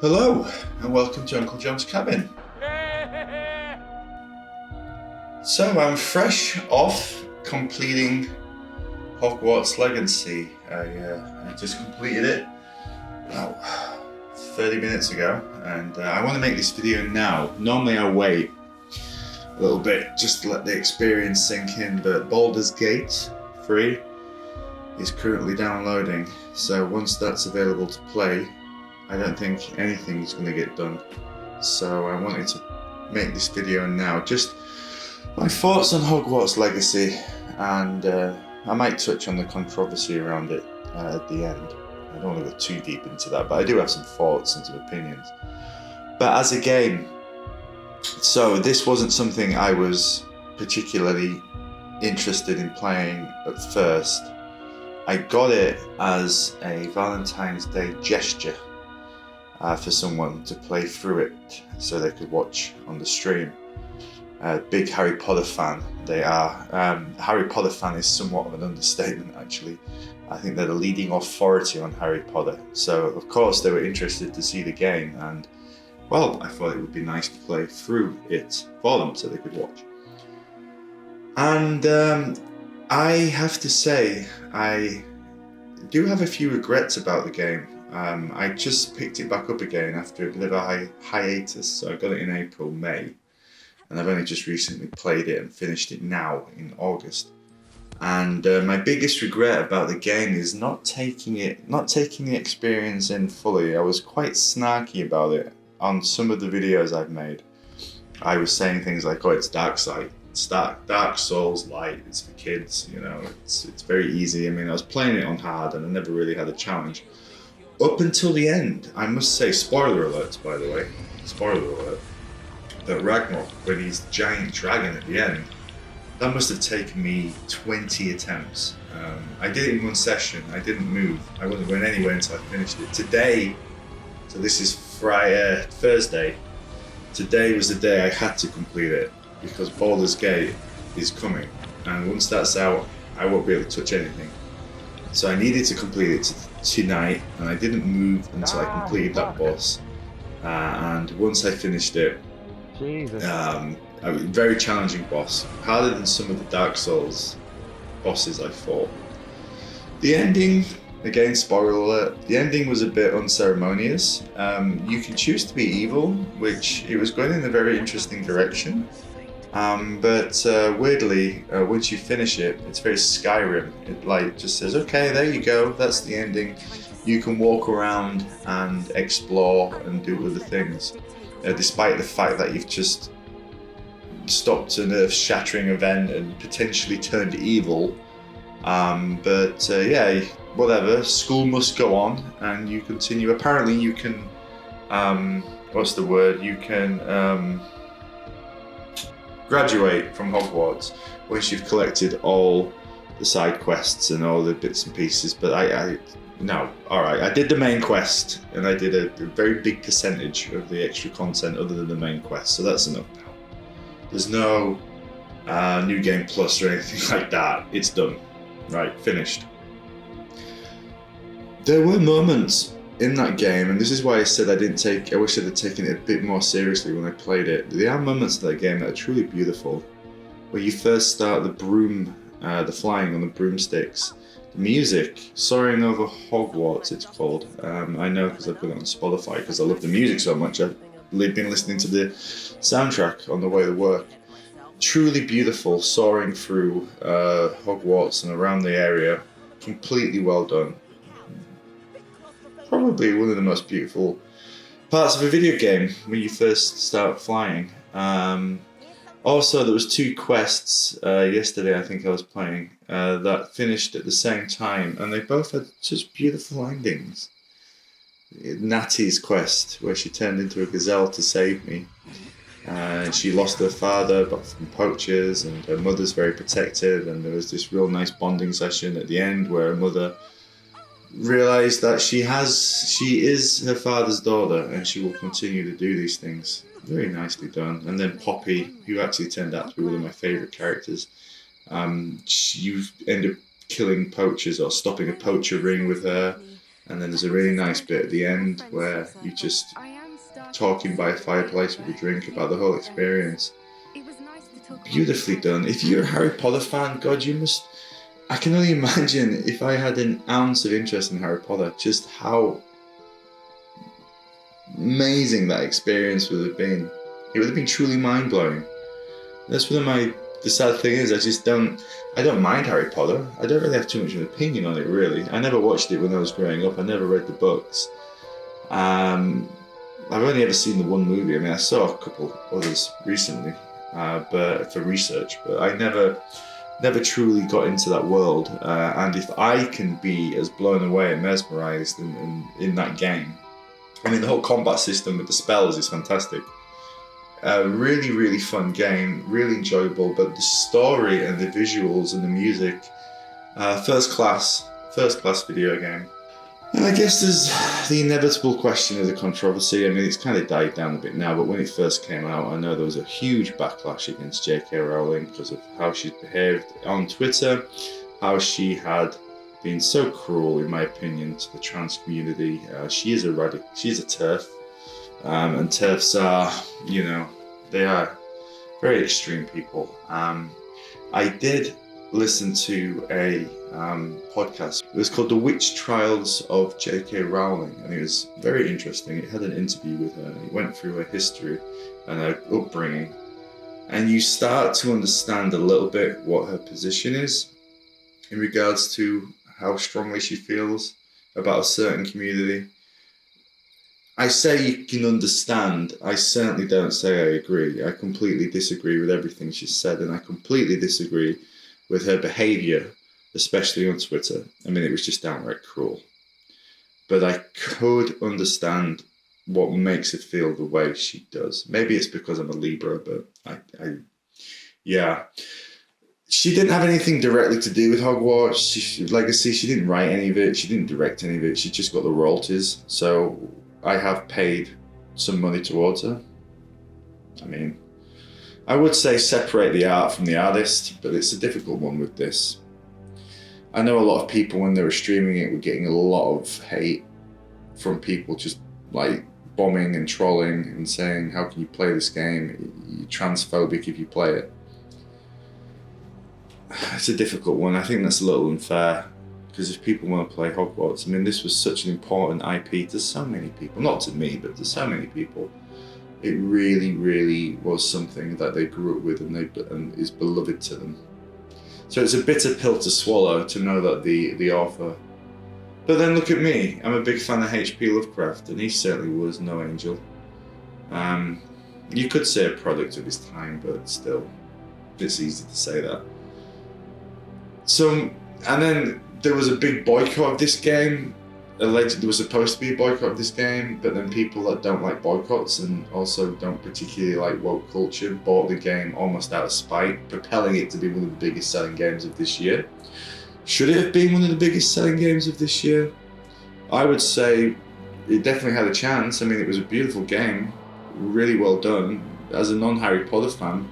Hello, and welcome to Uncle John's Cabin. So I'm fresh off completing Hogwarts Legacy. I just completed it about 30 minutes ago, and I want to make this video now. Normally I wait a little bit just to let the experience sink in, but Baldur's Gate 3 is currently downloading, so once that's available to play, I don't think anything's going to get done. So I wanted to make this video now. Just my thoughts on Hogwarts Legacy, and I might touch on the controversy around it at the end. I don't want to go too deep into that, but I do have some thoughts and some opinions. But as a game, so this wasn't something I was particularly interested in playing at first. I got it as a Valentine's Day gesture for someone to play through it so they could watch on the stream. Big Harry Potter fan they are. Harry Potter fan is somewhat of an understatement, actually. I think they're the leading authority on Harry Potter. So of course they were interested to see the game, and well, I thought it would be nice to play through it for them so they could watch. And I have to say, I do have a few regrets about the game. I just picked it back up again after a bit of a hiatus, so I got it in April, May, and I've only just recently played it and finished it now in August. And my biggest regret about the game is not taking the experience in fully. I was quite snarky about it on some of the videos I've made. I was saying things like, "Oh, it's Dark Souls light. It's for kids. You know, it's very easy." I mean, I was playing it on hard, and I never really had a challenge. Up until the end, I must say, spoiler alert, by the way, spoiler alert, that Ragnarok, when he's the giant dragon at the end, that must have taken me 20 attempts. I did it in one session. I didn't move. I wasn't going anywhere until I finished it. Today, so this is Thursday, today was the day I had to complete it, because Baldur's Gate is coming, and once that's out, I won't be able to touch anything. So I needed to complete it tonight, and I didn't move until I completed that boss. And once I finished it, a very challenging boss, harder than some of the Dark Souls bosses I fought. The ending, again, spoiler alert, the ending was a bit unceremonious. You can choose to be evil, which it was going in a very interesting direction. But weirdly, once you finish it, it's very Skyrim. It just says, okay, there you go, that's the ending. You can walk around and explore and do other things, despite the fact that you've just stopped an earth-shattering event and potentially turned evil. Yeah, whatever, school must go on, and you continue. Apparently you can, you can graduate from Hogwarts once you've collected all the side quests and all the bits and pieces, but I did the main quest, and I did a very big percentage of the extra content other than the main quest, so that's enough now. There's no New Game Plus or anything like that. It's done. Right, finished. There were moments in that game, and this is why I said I wish I'd have taken it a bit more seriously when I played it. There are moments in that game that are truly beautiful. Where you first start the flying on the broomsticks. The music, Soaring Over Hogwarts it's called. I know because I've got it on Spotify because I love the music so much. I've been listening to the soundtrack on the way to work. Truly beautiful, soaring through Hogwarts and around the area. Completely well done. Probably one of the most beautiful parts of a video game when you first start flying. Also, there was 2 quests yesterday I think I was playing that finished at the same time, and they both had such beautiful endings. Natty's quest, where she turned into a gazelle to save me. She lost her father from poachers, and her mother's very protective, and there was this real nice bonding session at the end where her mother realised that she is her father's daughter, and she will continue to do these things. Very nicely done. And then Poppy, who actually turned out to be one of my favourite characters, you end up killing poachers or stopping a poacher ring with her, And then there's a really nice bit at the end where you're just talking by a fireplace with a drink about the whole experience. Beautifully done. If you're a Harry Potter fan, God, you must... I can only imagine if I had an ounce of interest in Harry Potter, just how amazing that experience would have been. It would have been truly mind-blowing. That's one of my... The sad thing is, I don't mind Harry Potter. I don't really have too much of an opinion on it, really. I never watched it when I was growing up. I never read the books. I've only ever seen the one movie. I mean, I saw a couple others recently, but for research. But I never truly got into that world. And if I can be as blown away and mesmerised in that game, I mean, the whole combat system with the spells is fantastic. Really, really fun game, really enjoyable, but the story and the visuals and the music, first class video game. And I guess there's the inevitable question of the controversy. I mean, it's kind of died down a bit now, but when it first came out, I know there was a huge backlash against J.K. Rowling because of how she'd behaved on Twitter, how she had been so cruel, in my opinion, to the trans community. She is a TERF. And TERFs are, they are very extreme people. I did listen to a podcast. It was called The Witch Trials of J.K. Rowling, and it was very interesting. It had an interview with her, and it went through her history and her upbringing. And you start to understand a little bit what her position is in regards to how strongly she feels about a certain community. I say you can understand. I certainly don't say I agree. I completely disagree with everything she said, and I completely disagree with her behaviour, especially on Twitter. I mean, it was just downright cruel. But I could understand what makes her feel the way she does. Maybe it's because I'm a Libra, but yeah. She didn't have anything directly to do with Hogwarts Legacy. She didn't write any of it. She didn't direct any of it. She just got the royalties. So I have paid some money towards her. I mean, I would say separate the art from the artist, but it's a difficult one with this. I know a lot of people, when they were streaming it, were getting a lot of hate from people just like bombing and trolling and saying, how can you play this game? You're transphobic if you play it. It's a difficult one. I think that's a little unfair. Because if people want to play Hogwarts, I mean, this was such an important IP to so many people. Not to me, but to so many people. It really, really was something that they grew up with and is beloved to them. So it's a bitter pill to swallow to know that the author... But then look at me. I'm a big fan of H.P. Lovecraft, and he certainly was no angel. You could say a product of his time, but still, it's easy to say that. So, and then there was a big boycott of this game. Allegedly, there was supposed to be a boycott of this game, but then people that don't like boycotts and also don't particularly like woke culture bought the game almost out of spite, propelling it to be one of the biggest selling games of this year. Should it have been one of the biggest selling games of this year? I would say it definitely had a chance. I mean, it was a beautiful game, really well done. As a non-Harry Potter fan,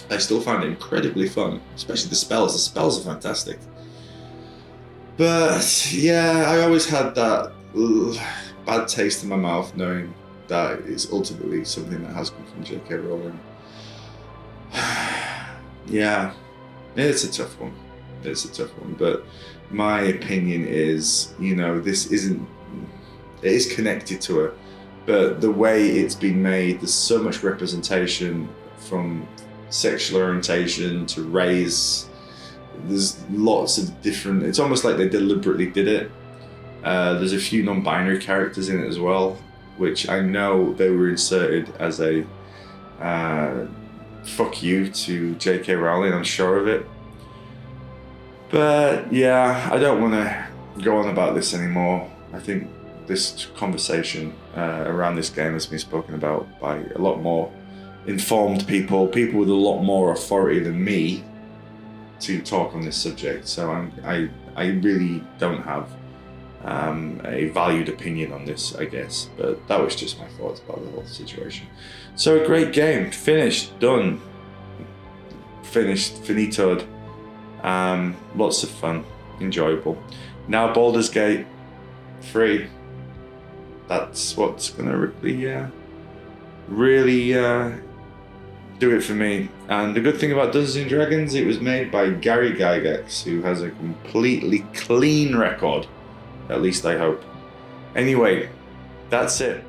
I still found it incredibly fun, especially the spells. The spells are fantastic. But yeah, I always had that bad taste in my mouth knowing that it's ultimately something that has come from J.K. Rowling. Yeah, it's a tough one. It's a tough one. But my opinion is, this isn't... It is connected to her. But the way it's been made, there's so much representation from sexual orientation to race. There's lots of different... It's almost like they deliberately did it. There's a few non-binary characters in it as well, which I know they were inserted as a fuck you to J.K. Rowling, I'm sure of it. But yeah, I don't want to go on about this anymore. I think this conversation around this game has been spoken about by a lot more informed people with a lot more authority than me to talk on this subject. So I really don't have a valued opinion on this, I guess. But that was just my thoughts about the whole situation. So a great game, finished, done, finitoed. Lots of fun, enjoyable. Now Baldur's Gate, free. That's what's gonna really do it for me. And the good thing about Dungeons and Dragons, it was made by Gary Gygax, who has a completely clean record. At least I hope. Anyway, that's it.